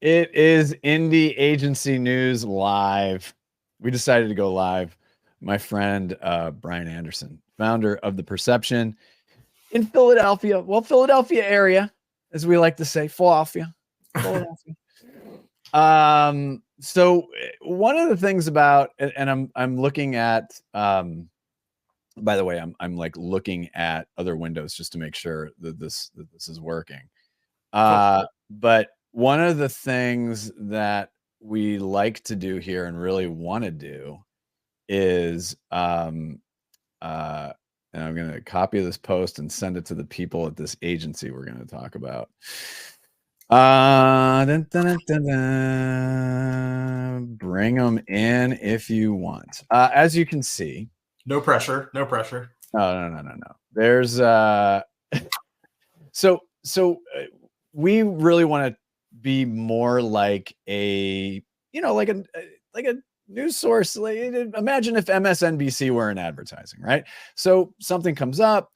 It is Indie Agency News Live. We decided to go live. My friend Brian Anderson, founder of The Perception in Philadelphia. Well, Philadelphia area, as we like to say, Philadelphia. So one of the things about, and I'm looking at, by the way, I'm like looking at other windows just to make sure that this is working. But one of the things that we like to do here and really want to do is, and I'm going to copy this post and send it to the people at this agency we're going to talk about. Dun, dun, dun, dun. Bring them in if you want. As you can see, no pressure. No. There's so we really want to be more like a, like a news source. Like, imagine if MSNBC were in advertising, right? So something comes up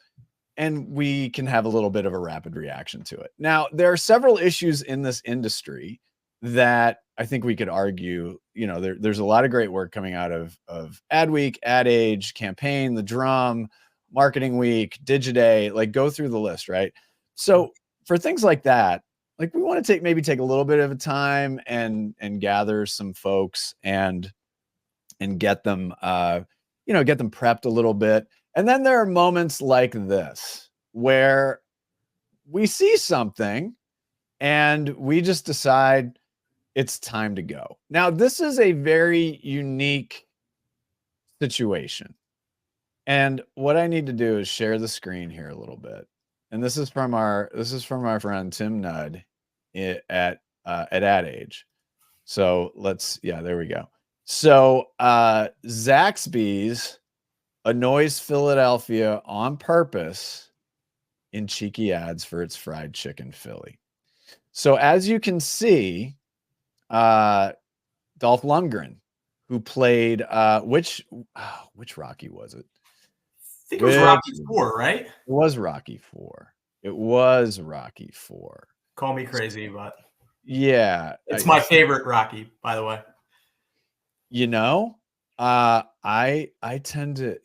and we can have a little bit of a rapid reaction to it. Now, there are several issues in this industry that I think we could argue, there's a lot of great work coming out of Ad Week, Ad Age, Campaign, The Drum, Marketing Week, Digiday, like go through the list, right? So for things like that, like we want to take a little bit of a time and gather some folks and get them, get them prepped a little bit. And then there are moments like this where we see something and we just decide it's time to go. Now, this is a very unique situation. And what I need to do is share the screen here a little bit. And this is from our friend Tim Nudd at Ad Age. So there we go. So Zaxby's annoys Philadelphia on purpose in cheeky ads for its fried chicken Philly. So as you can see, Dolph Lundgren, who played which Rocky was it? I think it was Rocky 4, right? It was Rocky 4. Call me crazy, but yeah, it's my favorite Rocky, by the way. I tend to,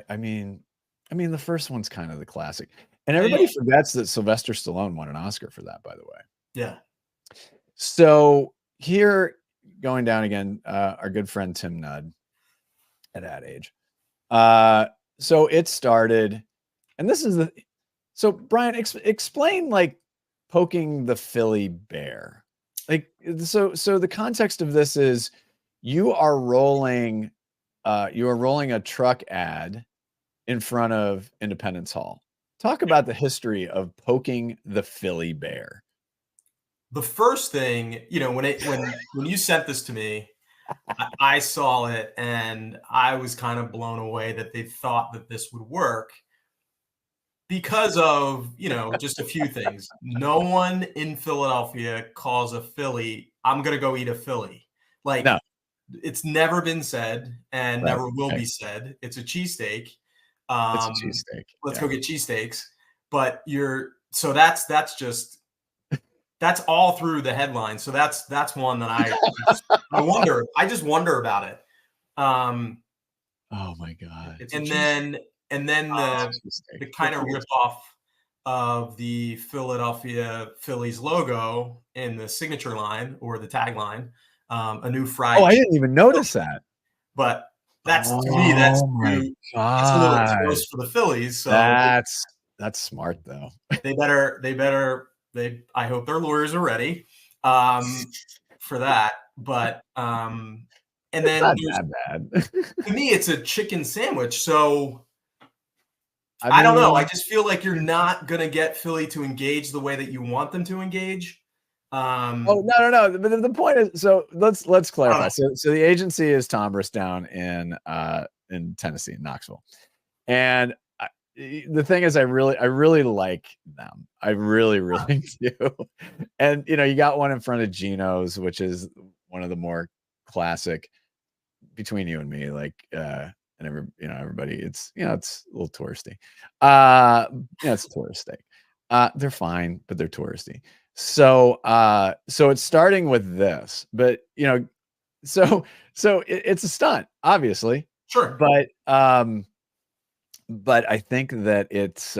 I mean, the first one's kind of the classic. And everybody forgets that Sylvester Stallone won an Oscar for that, by the way. Yeah. So here, going down again, our good friend Tim Nudd at Ad Age. So it started, and this is so Brian, explain like poking the Philly bear. Like, so the context of this is you are rolling a truck ad in front of Independence Hall. Talk about the history of poking the Philly bear. The first thing, when you sent this to me, I saw it and I was kind of blown away that they thought that this would work because of, just a few things. No one in Philadelphia calls a Philly, I'm going to go eat a Philly. Like, no. It's never been said and never will be said. It's a cheesesteak. It's a cheesesteak. Let's go get cheesesteaks. But that's all through the headline. So that's one that I just wonder about it. Oh my God. And then the kind of rip off of the Philadelphia Phillies logo in the signature line or the tagline, a new fried. Oh, I didn't even notice that. But that's to me, that's a little close for the Phillies. So that's smart though. I hope their lawyers are ready for that. But and then not that bad. To me, it's a chicken sandwich. So I don't know. I just feel like you're not gonna get Philly to engage the way that you want them to engage. No. But the point is, so let's clarify. So the agency is Tombras down in Tennessee, in Knoxville, and the thing is, I really like them. I really do. And you got one in front of Gino's, which is one of the more classic between you and me, like and everybody. It's it's a little touristy. It's a tourist steak. They're fine, but they're touristy. So it's starting with this, but so it's a stunt, obviously. Sure. But I think that it's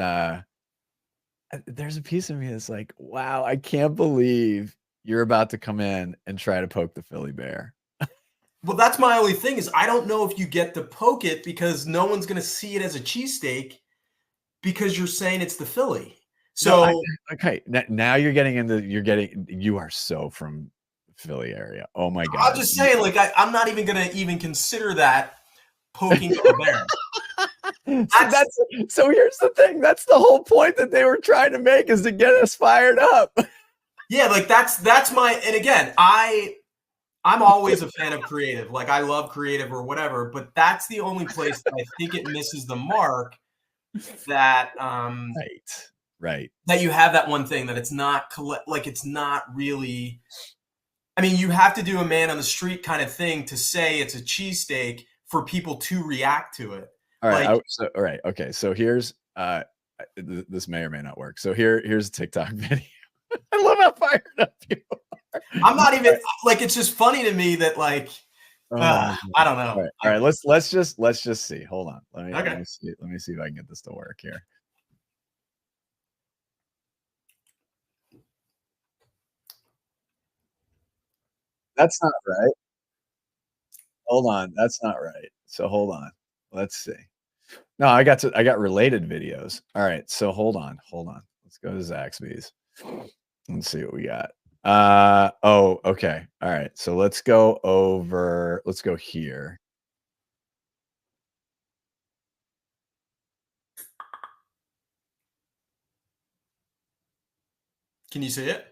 there's a piece of me that's like, wow, I can't believe you're about to come in and try to poke the Philly bear. Well, that's my only thing is I don't know if you get to poke it because no one's going to see it as a cheesesteak because you're saying it's the Philly. So okay, now you are so from Philly area. Oh my God. I'm just saying, like, I'm not even going to even consider that poking a bear. So here's the thing. That's the whole point that they were trying to make, is to get us fired up. Yeah, like that's my, and again, I'm always a fan of creative. Like, I love creative or whatever, but that's the only place that I think it misses the mark, that right. That you have that one thing that it's not like, it's not really, I mean, you have to do a man on the street kind of thing to say it's a cheesesteak for people to react to it. All right. All right. Okay. So here's this may or may not work. So here's a TikTok video. I love how fired up you are. I'm not even like, it's just funny to me that, like, I don't know. All right. Let's just see. Hold on. Let me see if I can get this to work here. That's not right. Hold on. That's not right. So hold on. Let's see. No, I got related videos. All right. So hold on. Let's go to Zaxby's. Let's see what we got. Oh, okay. All right. So let's go here. Can you see it?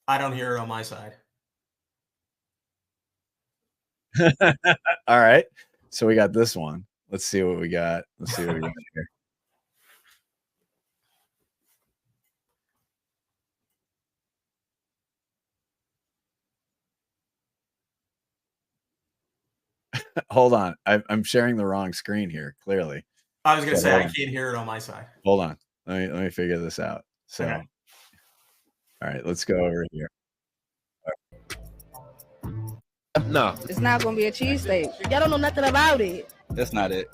I don't hear it on my side. All right. So we got this one. Let's see what we got. Here. Hold on. I'm sharing the wrong screen here, clearly. I was going to say, I can't hear it on my side. Hold on. Let me figure this out. So, okay. All right, let's go over here. No. It's not going to be a cheesesteak. Y'all don't know nothing about it. That's not it.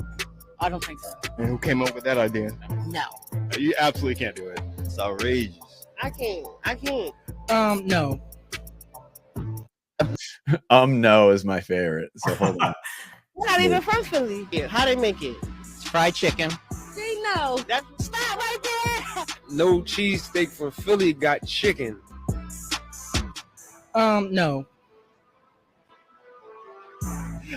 I don't think so. And who came up with that idea? No. You absolutely can't do it. It's outrageous. I can't. No. No is my favorite. So hold on. We're not even from Philly. Yeah, how they make it? It's fried chicken. See, no. Stop right there. No cheesesteak from Philly got chicken. No.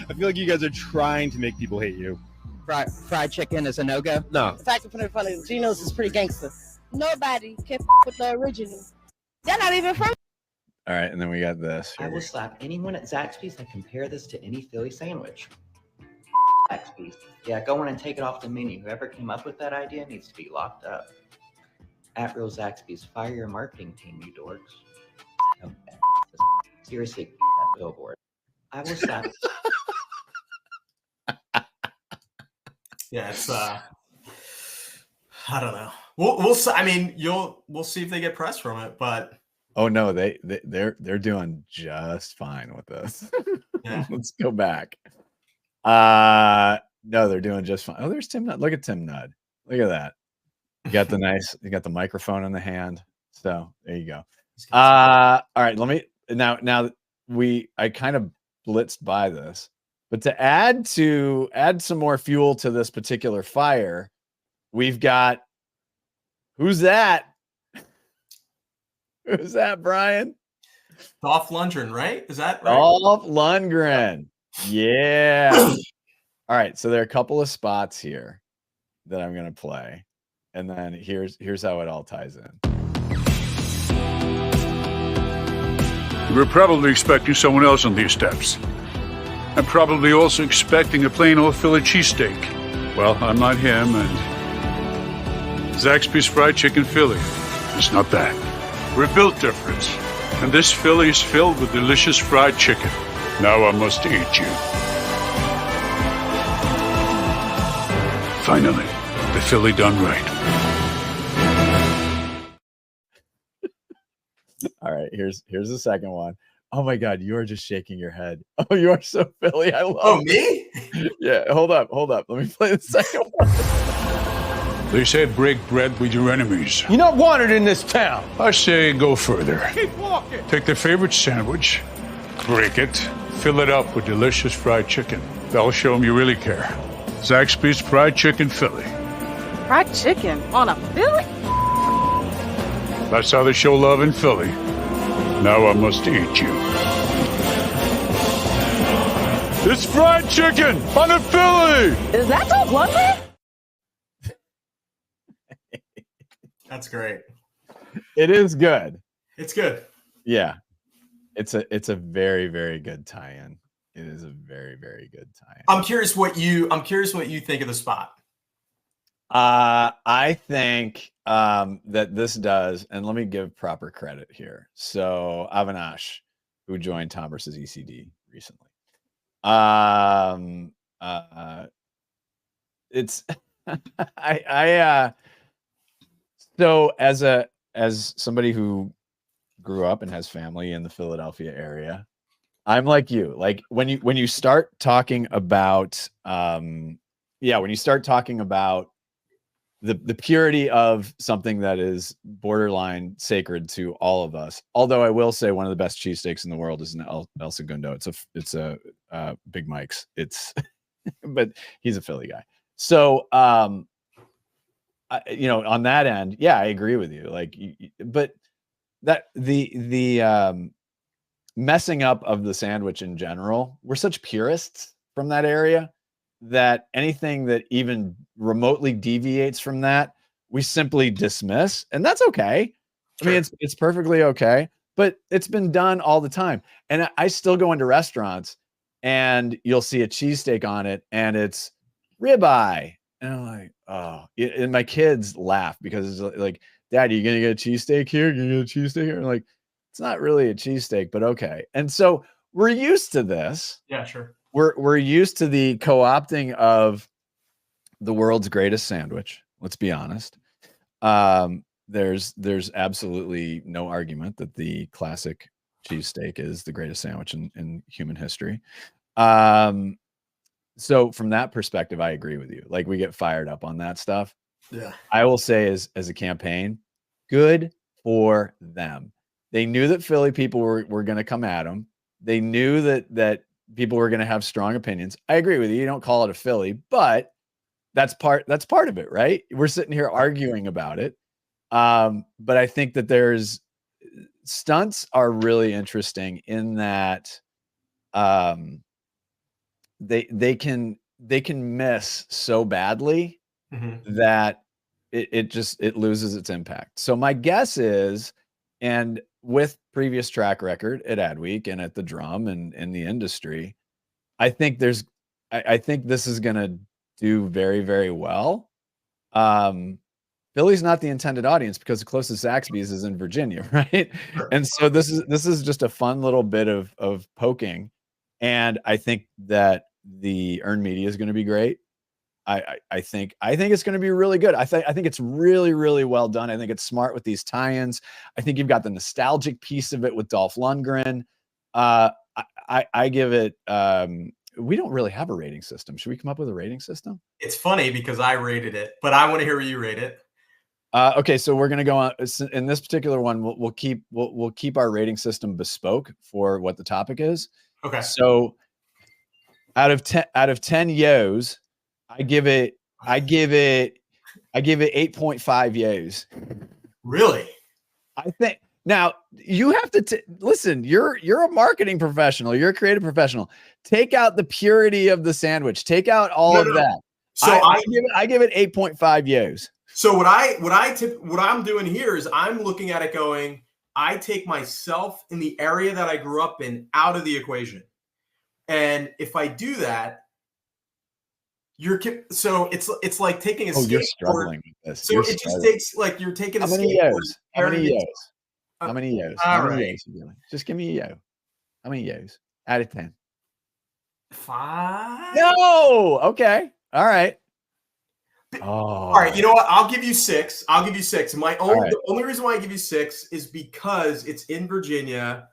I feel like you guys are trying to make people hate you. Fried chicken is a no-go? No. The fact of putting it in front of Geno's is pretty gangster. Nobody can with the original. They're not even from. All right, and then we got this. I will slap anyone at Zaxby's that compare this to any Philly sandwich. Zaxby's. Yeah, go on and take it off the menu. Whoever came up with that idea needs to be locked up. At Real Zaxby's, fire your marketing team, you dorks. Okay. Seriously, that billboard. I will slap. Yeah, it's I don't know. We'll I mean, we'll see if they get press from it, but oh no, they're doing just fine with this. Yeah. Let's go back. No, they're doing just fine. Oh, there's Tim Nudd. Look at Tim Nudd. Look at that. You got the microphone in the hand. So there you go. All right, let me now I kind of blitzed by this, but to add some more fuel to this particular fire, we've got, who's that? Who's that, Brian? Dolph Lundgren, right? Is that right? Dolph Lundgren. Yeah. All right, so there are a couple of spots here that I'm going to play, and then here's how it all ties in. You were probably expecting someone else on these steps. And probably also expecting a plain old Philly cheesesteak. Well, I'm not him, and Zaxby's Fried Chicken Philly is not that. We're built different, and this Philly is filled with delicious fried chicken. Now I must eat you. Finally, the Philly done right. All right, here's the second one. Oh my God, you are just shaking your head. Oh, you are so Philly. I love Oh, it. me? Yeah, hold up. Let me play the second one. They say break bread with your enemies. You're not wanted in this town. I say go further. Keep walking. Take their favorite sandwich, break it, fill it up with delicious fried chicken. That'll show them you really care. Zaxby's Fried Chicken Philly. Fried chicken on a Philly? That's how they show love in Philly. Now I must eat you. It's fried chicken on a Philly! Is that so bluntly? That's great. It is good. It's good. Yeah. It's a very, very good tie-in. It is a very, very good tie-in. I'm curious what you think of the spot. I think that this does, and let me give proper credit here. So Avinash, who joined Tombras' ECD recently. It's so as somebody who grew up and has family in the Philadelphia area, I'm like you. Like when you start talking about when you start talking about the purity of something that is borderline sacred to all of us. Although I will say one of the best cheesesteaks in the world is an El Segundo. It's a Big Mike's. But he's a Philly guy. So on that end, yeah, I agree with you. Like, but that the messing up of the sandwich in general, we're such purists from that area that anything that even remotely deviates from that, we simply dismiss, and that's okay. Sure. I mean, it's perfectly okay, but it's been done all the time. And I still go into restaurants and you'll see a cheesesteak on it and it's ribeye. And I'm like, oh, and my kids laugh because it's like, Dad, are you going to get a cheesesteak here? You're going to get a cheesesteak here? I'm like, it's not really a cheesesteak, but okay. And so we're used to this. Yeah, sure. We're used to the co-opting of the world's greatest sandwich. Let's be honest. There's absolutely no argument that the classic cheesesteak is the greatest sandwich in human history. So from that perspective, I agree with you. Like, we get fired up on that stuff. Yeah. I will say as a campaign, good for them. They knew that Philly people were going to come at them. They knew that people were going to have strong opinions. I agree with you. You don't call it a Philly, but that's part of it, right? We're sitting here arguing about it. But I think that there's stunts are really interesting in that they can miss so badly that it loses its impact. So my guess is, and with previous track record at Adweek and at the Drum and in the industry, I think this is going to do very, very well. Philly's not the intended audience because the closest Zaxby's is in Virginia, right? And so this is just a fun little bit of poking, and I think that the earned media is going to be great. I think it's going to be really good. I think it's really, really well done. I think it's smart with these tie-ins. I think you've got the nostalgic piece of it with Dolph Lundgren. I give it. We don't really have a rating system. Should we come up with a rating system? It's funny because I rated it, but I want to hear what you rate it. Okay, so we're going to go on in this particular one. We'll keep our rating system bespoke for what the topic is. Okay. So out of 10 yos, I give it 8.5 yos. Really? I think now you have to listen. You're a marketing professional. You're a creative professional. Take out the purity of the sandwich. Take out all of that. So I give it 8.5 yos. So what I'm doing here is I'm looking at it going, I take myself in the area that I grew up in out of the equation. And if I do that, so it's like taking a skateboard. You're struggling with this. So it just takes like you're taking a skateboard. How many yos? How many yos? All right. Just give me a yo. How many yos out of 10? 5. No. Okay. All right. All right, you know what? I'll give you 6. I'll give you 6. And the only reason why I give you 6 is because it's in Virginia.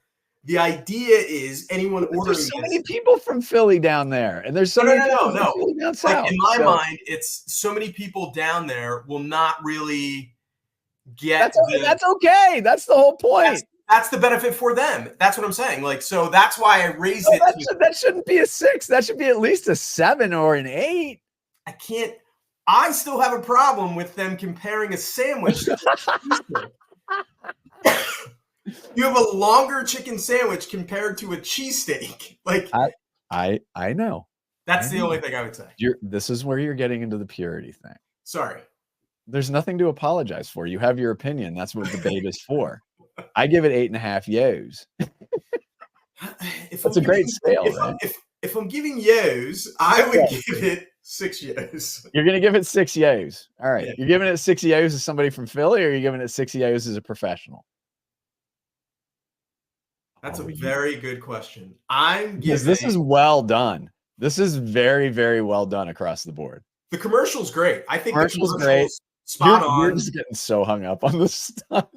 The idea is anyone ordering there's so many people from Philly down there, and there's so no, many people no. from Philly down Like south. in my mind, it's so many people down there will not really get that's okay. That's the whole point. That's the benefit for them. That's what I'm saying. Like, so that's why I raised it. That shouldn't be a 6. That should be at least a 7 or an 8. I still have a problem with them comparing a sandwich to a cheesesteak. You have a longer chicken sandwich compared to a cheesesteak. Like, I know. That's the only thing I would say. This is where you're getting into the purity thing. Sorry. There's nothing to apologize for. You have your opinion. That's what debate is for. I give it 8.5 yos. That's a great scale, right? If I'm giving yos, I would give it 6 yos. You're going to give it 6 yos. All right. Yeah. You're giving it 6 yos as somebody from Philly, or are you giving it 6 yos as a professional? That's a very good question. Because this is well done. This is very, very well done across the board. The commercial's great. I think the commercial's great. Spot on. You're just getting so hung up on the stunt.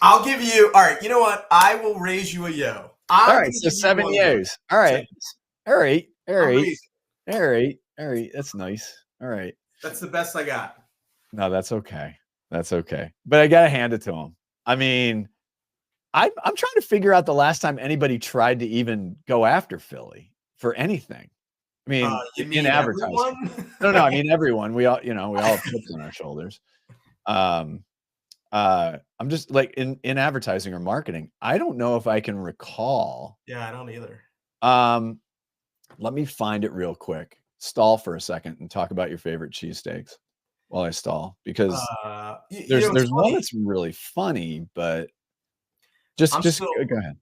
I'll give you. All right. You know what? I will raise you a yo. All right. So 7 yos. All right. All right. That's nice. All right. That's the best I got. No, that's okay. That's okay. But I got to hand it to him. I mean, I'm trying to figure out the last time anybody tried to even go after Philly for anything. I mean, in advertising. No, I mean everyone. We all have chips on our shoulders. I'm just like in advertising or marketing. I don't know if I can recall. Yeah, I don't either. Let me find it real quick. Stall for a second and talk about your favorite cheesesteaks while I stall, because there's one that's really funny, but just go ahead.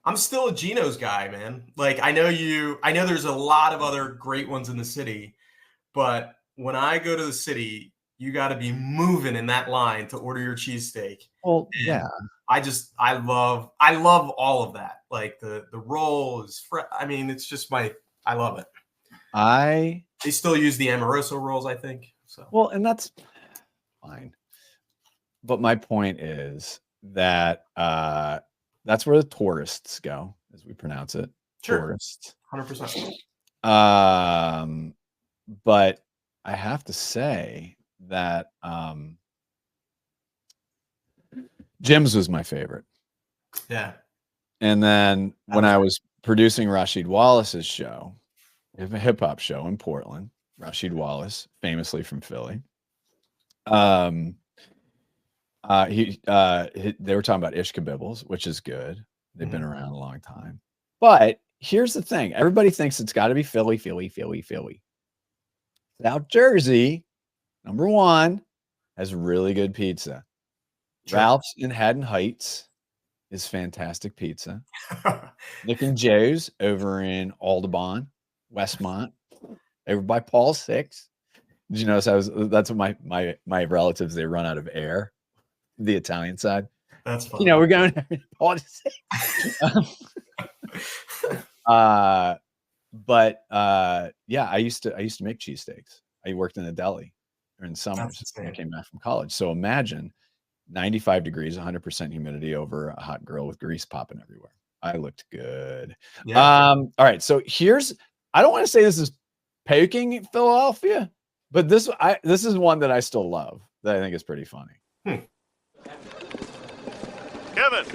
I'm still a Geno's guy, man. Like, I know there's a lot of other great ones in the city, but when I go to the city, you got to be moving in that line to order your cheesesteak. Well, yeah. I love all of that. Like the roll is I mean, it's just I love it. They still use the Amoroso rolls, I think. So well, and that's fine. But my point is that that's where the tourists go, as we pronounce it. Sure. Tourists. 100%. But I have to say that Jim's was my favorite. Yeah. And then when I was producing Rasheed Wallace's show, a hip hop show in Portland, Rasheed Wallace, famously from Philly. They were talking about Ishkabibbles, which is good. They've been around a long time. But here's the thing. Everybody thinks it's got to be Philly. South Jersey, number 1, has really good pizza. Sure. Ralph's in Haddon Heights is fantastic pizza. Nick and Joe's over in Audubon, Westmont, over by Paul 6. Did you notice that's what my relatives, they run out of air, the Italian side. That's fun. We're going to Paul 6. Yeah, I used to make cheesesteaks. I worked in a deli during the summers when I came back from college. So imagine 95 degrees, 100% humidity over a hot grill with grease popping everywhere. I looked good. Yeah. All right. So I don't want to say this is poking Philadelphia, but this is one that I still love, that I think is pretty funny. Kevin,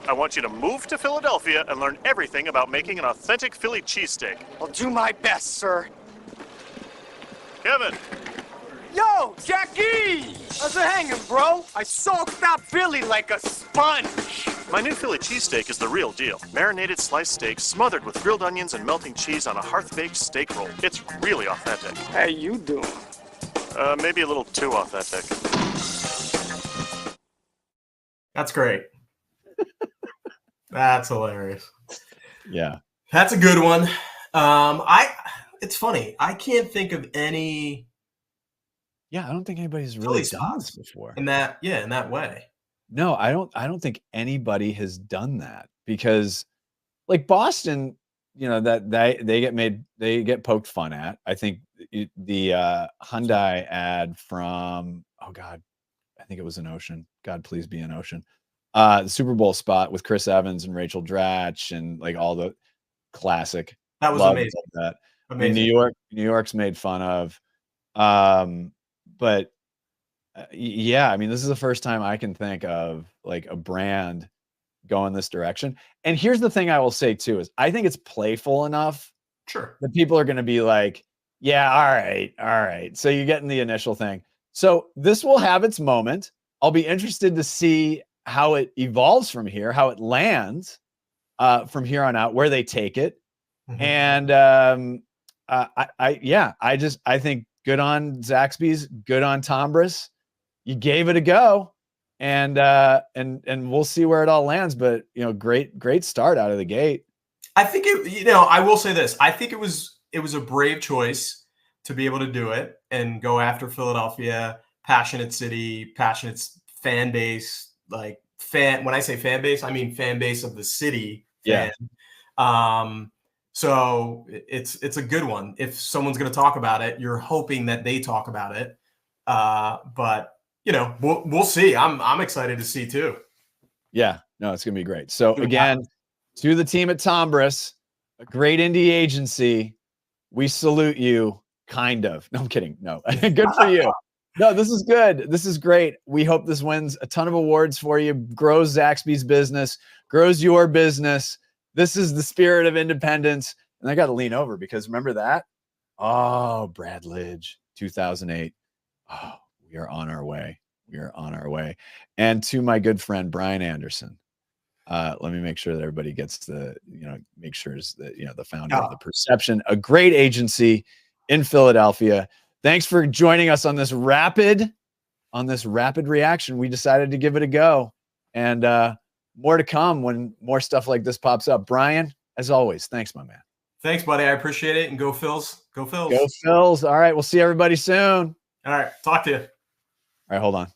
I want you to move to Philadelphia and learn everything about making an authentic Philly cheesesteak. I'll do my best, sir. Kevin. Yo, Jackie! How's it hanging, bro? I soaked up Philly like a sponge. My new Philly cheesesteak is the real deal. Marinated sliced steak smothered with grilled onions and melting cheese on a hearth-baked steak roll. It's really authentic. How you doing? Maybe a little too authentic. That's great. That's hilarious. Yeah. That's a good one. It's funny. I can't think of any. Yeah, I don't think anybody's really done this before. In that way. No, I don't think anybody has done that, because like Boston that they get poked fun at. I think the Hyundai ad from, oh God, I think it was an Ocean. God, please be an Ocean. The Super Bowl spot with Chris Evans and Rachel Dratch and like all the classic. That was Love amazing. That. Amazing. I mean, New York's made fun of. But yeah, I mean, this is the first time I can think of like a brand going this direction. And here's the thing I will say too, is I think it's playful enough Sure. that people are going to be like, yeah, all right. So you're getting the initial thing. So this will have its moment. I'll be interested to see how it evolves from here, how it lands from here on out, where they take it. Mhm. And I think good on Zaxby's, good on Tombras. You gave it a go, and we'll see where it all lands. But great start out of the gate. I think I will say this. I think it was a brave choice to be able to do it and go after Philadelphia, passionate city, passionate fan base. Like when I say fan base, I mean fan base of the city. Fan. Yeah. So it's a good one. If someone's going to talk about it, you're hoping that they talk about it. But we'll see. I'm excited to see too. Yeah, no, it's gonna be great. So again, to the team at Tombras, a great indie agency, we salute you. Kind of. No, I'm kidding. No, good for you. No, this is good. This is great. We hope this wins a ton of awards for you. Grows Zaxby's business, grows your business. This is the spirit of independence. And I got to lean over because remember that? Oh, Brad Lidge, 2008. Oh, we are on our way. We are on our way. And to my good friend, Brian Anderson, let me make sure that everybody gets make sure that, the founder of The Perception, a great agency in Philadelphia. Thanks for joining us on this rapid reaction. We decided to give it a go, and more to come when more stuff like this pops up. Brian, as always, thanks, my man. Thanks, buddy. I appreciate it. And go Phils. Go Phils. Go Phils. All right. We'll see everybody soon. All right. Talk to you. All right. Hold on.